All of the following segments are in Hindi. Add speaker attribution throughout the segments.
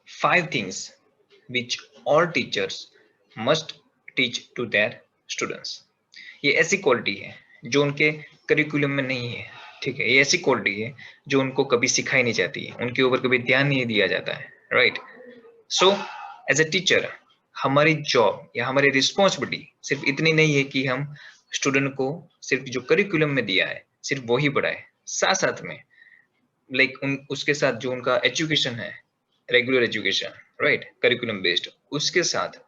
Speaker 1: 5 things which all teachers must teach to their students. ये ऐसी क्वालिटी है जो उनके करिकुलम में नहीं है, ठीक है? ये ऐसी क्वालिटी है जो उनको कभी सिखाई नहीं जाती है, उनके ऊपर कभी ध्यान नहीं दिया जाता है, right? So as a teacher हमारी जॉब या हमारी रिस्पॉन्सिबिलिटी सिर्फ इतनी नहीं है कि हम स्टूडेंट को सिर्फ जो करिकुलम में दिया है सिर्फ वही पढ़ाए, साथ साथ में लाइक उन उसके साथ जो उनका एजुकेशन है, regular education, right, curriculum based, उसके साथ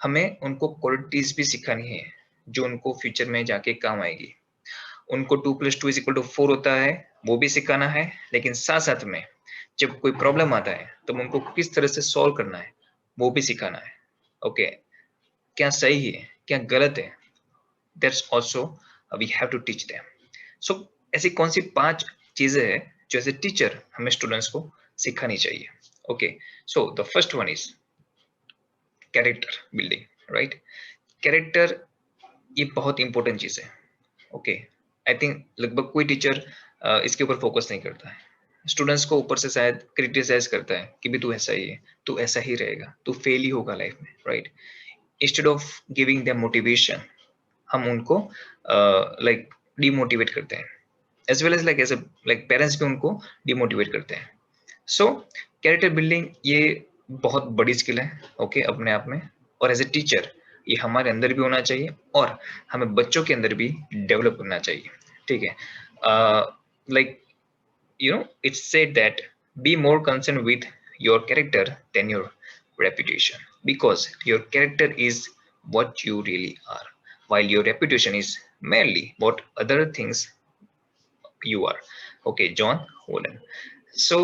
Speaker 1: हमें उनको क्वालिटीज भी सिखानी है जो उनको फ्यूचर में जाके काम आएगी। उनको 2+2=4 होता है वो भी सिखाना है, लेकिन साथ साथ में जब कोई प्रॉब्लम आता है तो उनको किस तरह से सॉल्व करना है वो भी सिखाना है। ओके, क्या सही है क्या गलत है, that's also we have to teach them. So ऐसी कौन सी 5 चीजें हैं जो एज ए टीचर हमें स्टूडेंट्स को सिखानी चाहिए? Okay, so the first one is character building, right? Character ये बहुत इंपॉर्टेंट चीज है। ओके, आई थिंक लगभग कोई टीचर इसके ऊपर फोकस नहीं करता है। स्टूडेंट्स को ऊपर से शायद क्रिटिसाइज करता है कि भी तू ऐसा ही है, तू ऐसा ही रहेगा, तू फेल ही होगा लाइफ में, right? Instead of giving them motivation हम उनको लाइक डिमोटिवेट करते हैं, as well as like as like parents भी उनको डिमोटिवेट करते हैं। सो कैरेक्टर बिल्डिंग ये बहुत बड़ी स्किल है, ओके, अपने आप में, और एज ए टीचर ये हमारे अंदर भी होना चाहिए और हमें बच्चों के अंदर भी डेवलप करना चाहिए, ठीक है? Like it's said that be more concerned with your character than your reputation, because your character is what you really are, while your reputation is merely what other things you are. Okay, John Holland. So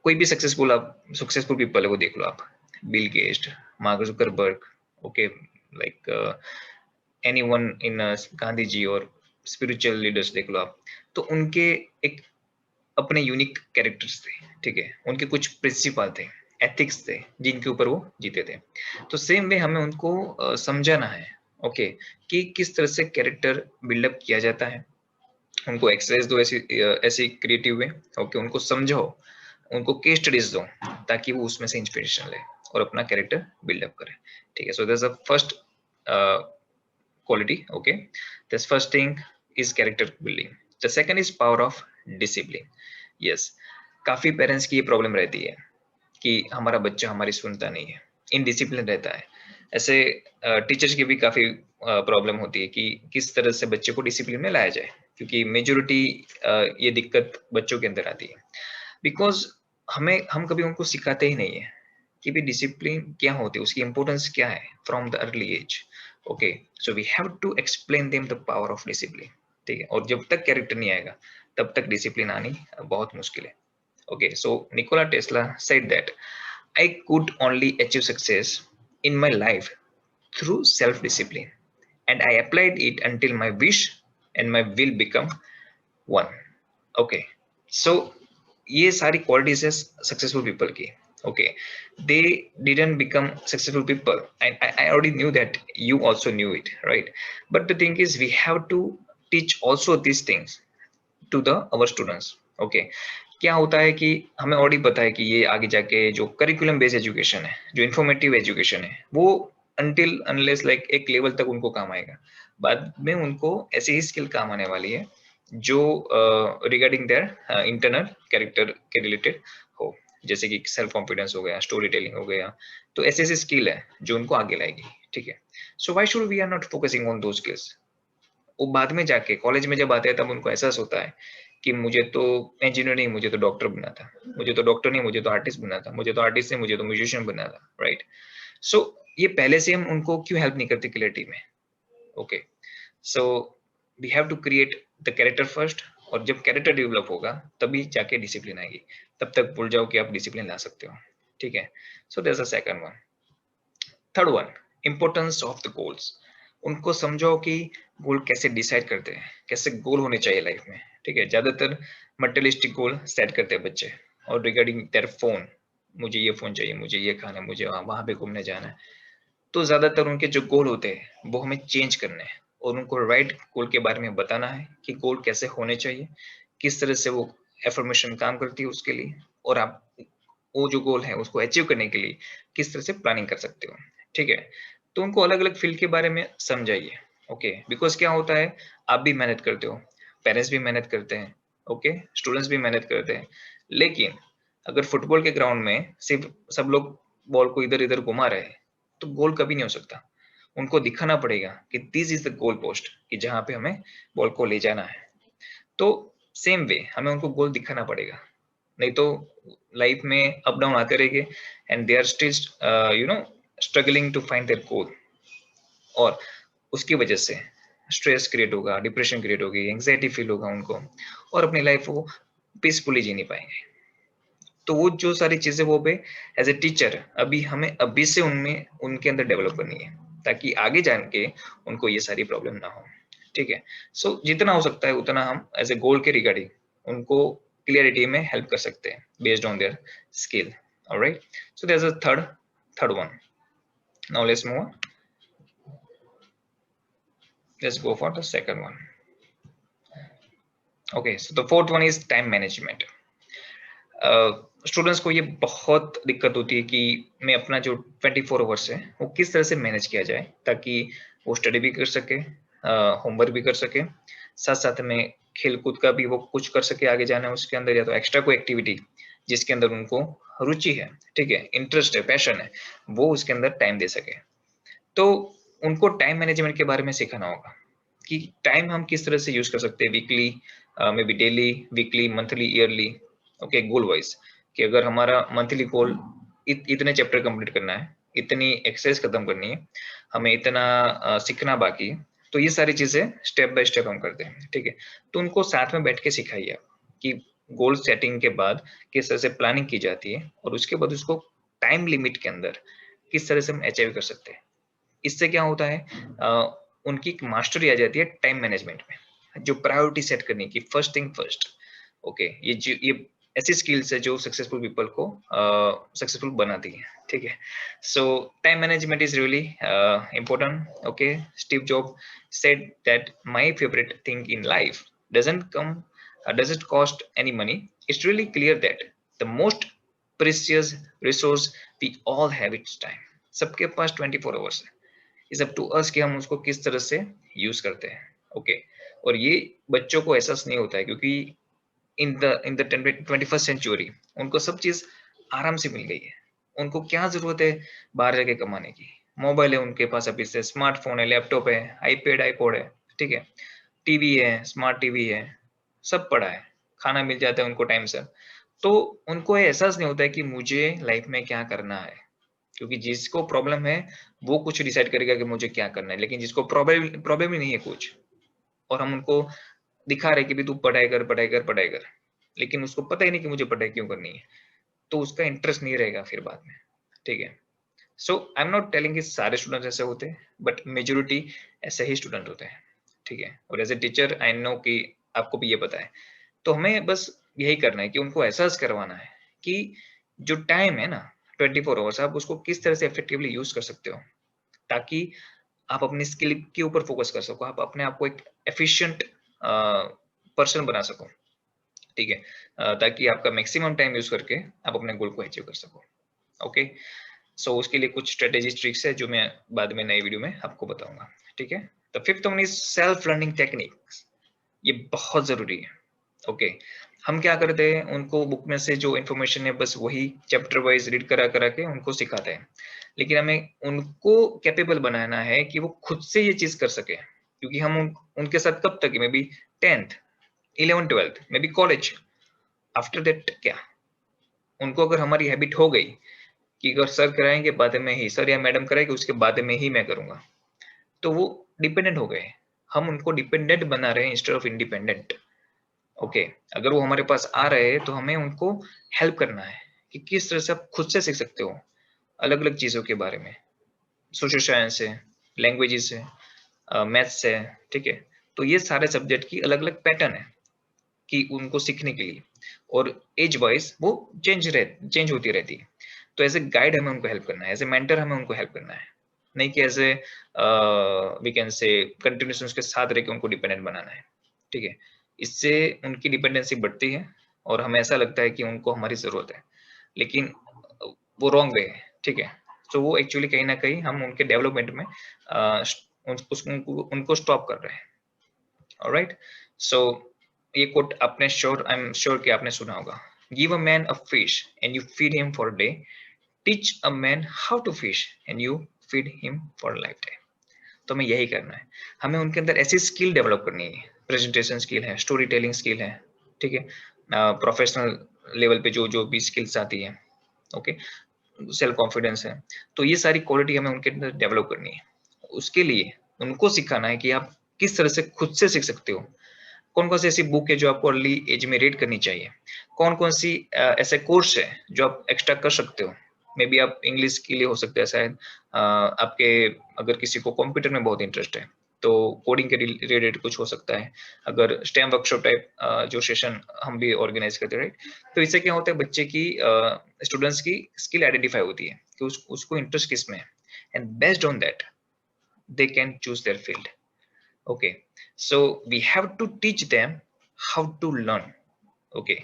Speaker 1: कोई भी सक्सेसफुल पीपल को देख लो आप, Bill Gates, Mark Zuckerberg, okay, like anyone in Gandhi ji और स्पिरिचुअल लीडर्स देख लो आप, तो उनके एक अपने यूनिक कैरेक्टर्स थे, ठीक है? उनके कुछ प्रिंसिपल थे, एथिक्स थे जिनके ऊपर वो जीते थे। तो सेम वे हमें उनको समझाना है, ओके, कि किस तरह से कैरेक्टर बिल्डअप किया जाता है। उनको एक्सरसाइज दो ऐसी ऐसी क्रिएटिव वे, ओके, उनको समझाओ, उनको केस स्टडीज दो ताकि वो उसमें से इंस्पिरेशन ले और अपना कैरेक्टर बिल्डअप करे, ठीक है? So that's the first quality, okay? This first thing is character building. The second is power of discipline. Yes, काफी पेरेंट्स की ये प्रॉब्लम रहती है कि हमारा बच्चा हमारी सुनता नहीं है, इनडिसिप्लिन रहता है। ऐसे टीचर्स की भी काफी प्रॉब्लम होती है कि किस तरह से बच्चे को डिसिप्लिन में लाया जाए, क्योंकि मेजोरिटी ये दिक्कत बच्चों के अंदर आती है, बिकॉज हम कभी उनको सिखाते ही नहीं है कि भी डिसिप्लिन क्या होती है, उसकी इंपॉर्टेंस क्या है from the early age. Okay, so we have to explain them the power of discipline, ठीक है? और जब तक कैरेक्टर नहीं आएगा तब तक डिसिप्लिन आनी बहुत मुश्किल है। Okay, so Nikola Tesla said that I could only achieve success in my life through self-discipline, and I applied it until my wish and my will become one. Okay, so ये सारी qualities है successful people की. Okay, they didn't become successful people, and I already knew that, you also knew it, right? But the thing is, we have to teach also these things to the our students. Okay, क्या होता है कि हमें ऑलरेडी पता है कि ये आगे जाके जो करिकुलम बेस्ड एजुकेशन है, जो इन्फॉर्मेटिव एजुकेशन है, वो अनटिल अनलेस लाइक एक लेवल तक उनको काम आएगा। बाद में उनको ऐसी ही स्किल काम आने वाली है जो रिगार्डिंग देयर इंटरनल कैरेक्टर के रिलेटेड हो, जैसे कि सेल्फ कॉन्फिडेंस हो गया, स्टोरी टेलिंग हो गया, तो ऐसी ऐसी स्किल है जो उनको आगे लाएगी, ठीक है? So why should we are not focusing on those skills? वो बाद में जाके कॉलेज में जब आते हैं तब उनको एहसास होता है कि मुझे तो इंजीनियर नहीं, मुझे तो डॉक्टर बनना था, मुझे तो डॉक्टर नहीं, मुझे तो आर्टिस्ट बनना था, मुझे तो आर्टिस्ट नहीं, मुझे तो म्यूजिशियन बनना था, राइट? सो ये पहले से हम उनको क्यों हेल्प नहीं करते क्रिएटिव में? Okay, so we have to create the character first, और जब कैरेक्टर डेवलप होगा तभी जाके डिसिप्लिन आएगी। तब तक भूल जाओ कि आप डिसिप्लिन ला सकते हो, ठीक है? So that's the second one. Third one, importance of the goals. उनको समझो कि गोल कैसे डिसाइड करते हैं, कैसे गोल होने चाहिए लाइफ में, ठीक है? ज्यादातर मटेरियलिस्टिक गोल सेट करते हैं बच्चे, और रिगार्डिंग देयर फोन, मुझे ये फोन चाहिए, मुझे ये खाना है, मुझे वहां पे घूमने जाना है। तो ज्यादातर उनके जो गोल होते हैं वो हमें चेंज करने हैं, और उनको राइट गोल के बारे में बताना है कि गोल कैसे होने चाहिए, किस तरह से वो एफर्मेशन काम करती है उसके लिए, और आप वो जो गोल है उसको अचीव करने के लिए किस तरह से प्लानिंग कर सकते हो, ठीक है। तो उनको अलग अलग फील्ड के बारे में समझाइए, ओके। बिकॉज क्या होता है, आप भी मेहनत करते हो, पेरेंट्स भी मेहनत करते हैं, ओके, स्टूडेंट्स भी मेहनत करते हैं, लेकिन अगर फुटबॉल के ग्राउंड में सिर्फ सब लोग बॉल को इधर इधर घुमा रहे हैं तो गोल कभी नहीं हो सकता। उनको दिखाना पड़ेगा कि this is the goal post, कि जहां पे हमें बॉल को ले जाना है। तो सेम वे हमें उनको गोल दिखाना पड़ेगा, नहीं तो लाइफ में अप डाउन आते रहेंगे and they are still you know struggling to find their goal, और उसकी वजह से स्ट्रेस क्रिएट होगा, डिप्रेशन क्रिएट होगी, एंग्जाइटी फील होगा उनको, और अपनी लाइफ वो पीसफुली जी नहीं पाएंगे। तो वो जो सारी चीजें वो पे एज ए टीचर अभी हमें अभी से उनमें उनके अंदर डेवलप करनी है, ताकि आगे जान के उनको ये सारी प्रॉब्लम ना हो, ठीक है। सो जितना हो सकता है उतना हम एज ए गोल के रिगार्डिंग उनको क्लियरिटी में हेल्प कर सकते हैं based on their skill. Alright, so there is a third one. Now let's move, let's go for the second one. Okay, so the fourth one is time management. Students को ये बहुत दिक्कत होती है कि मैं अपना जो 24 आवर्स है वो किस तरह से मैनेज किया जाए ताकि वो स्टडी भी कर सके, होमवर्क भी कर सके, साथ साथ में खेल कूद का भी वो कुछ कर सके आगे जाना है उसके अंदर, या तो एक्स्ट्रा कोई एक्टिविटी जिसके अंदर उनको रुचि है, ठीक है, इंटरेस्ट है, पैशन है, वो उसके अंदर टाइम दे सके। तो उनको टाइम मैनेजमेंट के बारे में सिखाना होगा कि टाइम हम किस तरह से यूज कर सकते हैं, weekly, may be daily, weekly, monthly, yearly, okay, goal wise, कि अगर हमारा मंथली गोल इतने चैप्टर कंप्लीट करना है, इतनी एक्सरसाइज खत्म करनी है, हमें इतना सीखना बाकी है, तो ये सारी चीजें स्टेप बाय स्टेप हम करते हैं, ठीक है। तो उनको साथ में बैठ के सिखाइए आप कि गोल सेटिंग के बाद किस तरह से प्लानिंग की जाती है, और उसके बाद उसको टाइम लिमिट के अंदर किस तरह से हम अचीव कर सकते हैं। इससे क्या होता है, उनकी एक मास्टरी आ जाती है टाइम मैनेजमेंट में, जो प्रायोरिटी सेट करने की, फर्स्ट थिंग फर्स्ट, ओके। ये ऐसी स्किल्स है जो सक्सेसफुल पीपल को सक्सेसफुल बनाती है, ठीक है। सो time management is really important, okay. Steve job said that my favorite thing in life doesn't cost any money. It's really clear that the most precious resource we all have is time. सबके पास 24 आवर्स है, इज अप टू अस कि हम उसको किस तरह से यूज करते हैं, ओके। और ये बच्चों को एहसास नहीं होता है क्योंकि इन द 21st सेंचुरी उनको सब चीज आराम से मिल गई है। उनको क्या जरूरत है बाहर जाके कमाने की, मोबाइल है उनके पास, अभी से स्मार्टफोन है, लैपटॉप है, आईपैड, आईपॉड है, ठीक है, टीवी है, स्मार्ट टीवी है, सब पड़ा है, खाना मिल जाता है उनको टाइम से। तो उनको ये एहसास नहीं होता है कि मुझे लाइफ में क्या करना है, क्योंकि जिसको प्रॉब्लम है वो कुछ डिसाइड करेगा कि मुझे क्या करना है, लेकिन जिसको प्रॉब्लम प्रॉब्लम ही नहीं है कुछ, और हम उनको दिखा रहे कि भी तू पढ़ाई कर, पढ़ाई कर, पढ़ाई कर, लेकिन उसको पता ही नहीं कि मुझे पढ़ाई क्यों करनी है, तो उसका इंटरेस्ट नहीं रहेगा फिर बाद में, ठीक है। सो आई एम नॉट टेलिंग कि सारे स्टूडेंट ऐसे होते हैं, बट मेजोरिटी ऐसे ही स्टूडेंट होते हैं, ठीक है। और as a teacher I know कि आपको भी ये पता है, तो हमें बस यही करना है कि उनको एहसास करवाना है कि जो टाइम है ना 24 आवर्स, आप उसको किस तरह से इफेक्टिवली यूज कर सकते हो, ताकि आप अपनी स्किल के ऊपर फोकस कर सको, आप अपने आप को एक एफिशिएंट पर्सन बना सको, ठीक है, ताकि आपका मैक्सिमम टाइम यूज करके आप अपने गोल को अचीव कर सको, ओके। सो उसके लिए कुछ स्ट्रेटेजी ट्रिक्स है जो मैं बाद में नई वीडियो में आपको बताऊंगा, ठीक है। The fifth one is self learning techniques. ये बहुत जरूरी है, ओके। हम क्या करते हैं, उनको बुक में से जो इन्फॉर्मेशन है बस वही चैप्टर वाइज रीड करा करा के उनको सिखाते हैं, लेकिन हमें उनको कैपेबल बनाना है कि वो खुद से ये चीज कर सके, क्योंकि हम उनके साथ कब तक, may be 10th, 11th, 12th, may be college, after that क्या, उनको अगर हमारी हैबिट हो गई कि अगर सर कराएंगे बाद में ही, सर या मैडम कराएंगे उसके बाद में ही मैं करूंगा, तो वो डिपेंडेंट हो गए। हम उनको डिपेंडेंट बना रहे हैं इंस्टेड ऑफ इंडिपेंडेंट, ओके। अगर वो हमारे पास आ रहे हैं तो हमें उनको हेल्प करना है कि किस तरह से आप खुद से सीख सकते हो अलग अलग चीजों के बारे में, सोशल साइंस है, लैंग्वेजेस है, मैथ्स है, ठीक है। तो ये सारे सब्जेक्ट की अलग अलग पैटर्न है कि उनको सीखने के लिए, और एज वाइज वो चेंज होती रहती है। तो एज ए गाइड हमें उनको हेल्प करना है, एज ए मेंटर हमें उनको हेल्प करना है, नहीं कि as a we can say continuous उसके साथ रह के उनको डिपेंडेंट बनाना है, ठीक है। इससे उनकी डिपेंडेंसी बढ़ती है और हमें ऐसा लगता है कि उनको हमारी जरूरत है, लेकिन वो रॉन्ग वे है, ठीक है। तो वो एक्चुअली कहीं ना कहीं हम उनके डेवलपमेंट में उनको स्टॉप कर रहे हैं। ऑलराइट, सो ये कोट आपने श्योर, आई एम श्योर कि आपने सुना होगा, give a man a fish and you feed him for a day, teach a man how to fish and you feed him for lifetime. तो हमें यही करना है, हमें उनके अंदर ऐसी स्किल डेवलप करनी है, प्रेजेंटेशन स्किल है, स्टोरी टेलिंग स्किल है, ठीक है, प्रोफेशनल लेवल पे जो जो भी स्किल्स आती है, ओके, सेल्फ कॉन्फिडेंस है, तो ये सारी क्वालिटी हमें उनके अंदर डेवलप करनी है। उसके लिए उनको सिखाना है कि आप किस तरह से खुद से सीख सकते हो, कौन कौन सी ऐसी बुक है जो आपको अर्ली एज में रीड करनी चाहिए, कौन कौन सी ऐसे कोर्स है जो आप एक्स्ट्रा कर सकते हो। मे बी आप इंग्लिश के लिए हो सकते हैं शायद, आपके अगर किसी को कंप्यूटर में बहुत इंटरेस्ट है तो कोडिंग के रिलेटेड कुछ हो सकता है। अगर स्टेम वर्कशॉप टाइप जो सेशन हम भी ऑर्गेनाइज करते हैं, राइट, तो इससे क्या होता है, बच्चे की स्टूडेंट्स की स्किल आइडेंटिफाई होती है कि उसको इंटरेस्ट किस में है, and based on that they can choose their field. Okay, so we have to teach them how to learn. Okay,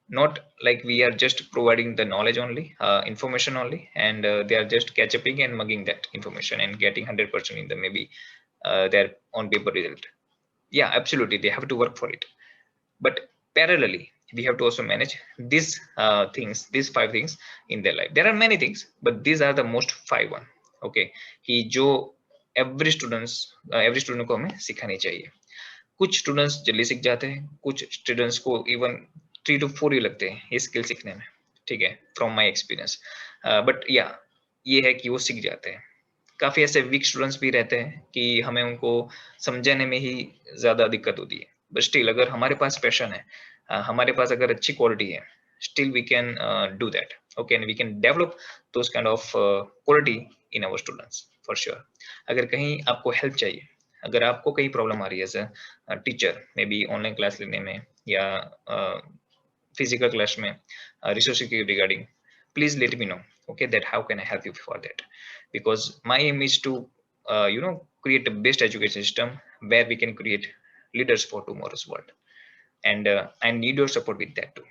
Speaker 1: not like we are just providing the knowledge only, information only, and they are just catching and mugging that information and getting 100% in the maybe their on paper result. Yeah, absolutely, they have to work for it, but parallelly we have to also manage these things, these 5 things in their life. There are many things, but these are the most 5 1. Okay, कि जो एवरी स्टूडेंट को हमें सिखानी चाहिए। कुछ स्टूडेंट्स जल्दी सीख जाते हैं, कुछ स्टूडेंट्स को इवन 3 to 4 ईयर लगते हैं ये स्किल सीखने में, ठीक है, फ्रॉम माय एक्सपीरियंस। बट या ये है कि वो सीख जाते हैं। काफी ऐसे वीक स्टूडेंट्स भी रहते हैं कि हमें उनको समझाने में ही ज्यादा दिक्कत होती है, बट स्टिल अगर हमारे पास पैशन है, हमारे पास अगर अच्छी क्वालिटी है, still we can do that, okay, and we can develop those kind of quality in our students for sure. अगर कहीं आपको हेल्प चाहिए, अगर आपको कहीं प्रॉब्लम आ रही है as a teacher, maybe online class लेने में या फिजिकल क्लास में रिसोर्स के regarding, please let me know, okay, that how can I help you for that, because my aim is to create the best education system where we can create leaders for tomorrow's world, and I need your support with that too.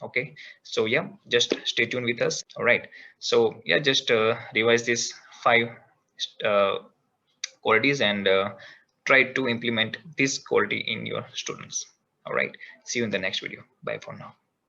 Speaker 1: Okay, so yeah, just stay tuned with us. All right, so yeah, just revise these 5 qualities and try to implement this quality in your students. All right, see you in the next video. Bye for now.